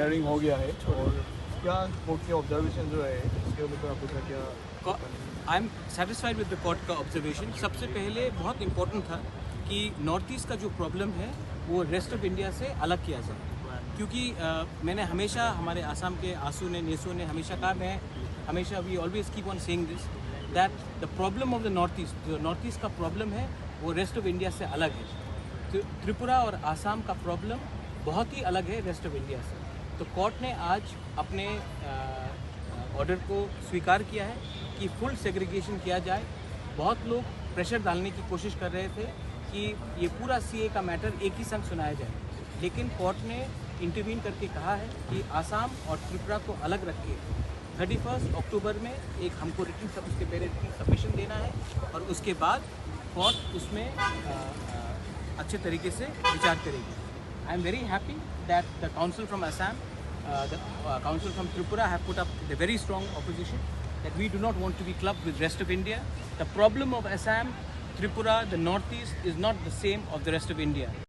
Hearing हो गया है और क्या कोर्ट के ऑब्जर्वेशन जो है इसके ऊपर आपको क्या I am satisfied with the court का ऑब्जर्वेशन। सबसे पहले बहुत इंपॉर्टेंट था कि नॉर्थ ईस्ट का जो प्रॉब्लम है वो रेस्ट ऑफ इंडिया से अलग किया जाए, क्योंकि मैंने हमेशा हमारे आसाम के आंसू ने नेसो ने हमेशा कहा, मैं हमेशा we always keep on saying this that the problem of the north east, जो नॉर्थ ईस्ट का प्रॉब्लम है वो रेस्ट ऑफ इंडिया से अलग है। तो त्रिपुरा और आसाम का प्रॉब्लम बहुत ही अलग है रेस्ट ऑफ इंडिया से। तो कोर्ट ने आज अपने ऑर्डर को स्वीकार किया है कि फुल सेग्रीगेशन किया जाए। बहुत लोग प्रेशर डालने की कोशिश कर रहे थे कि ये पूरा सीए का मैटर एक ही संग सुनाया जाए, लेकिन कोर्ट ने इंटरवीन करके कहा है कि आसाम और त्रिपुरा को अलग रख के 31 अक्टूबर में एक हमको रिटन उसके पहले रिटन सबमिशन देना है और उसके बाद कोर्ट उसमें अच्छे तरीके से विचार करेगी। I am very happy that the council from Assam, the council from Tripura have put up a very strong opposition that we do not want to be clubbed with rest of India. The problem of Assam, Tripura, the Northeast is not the same of the rest of India.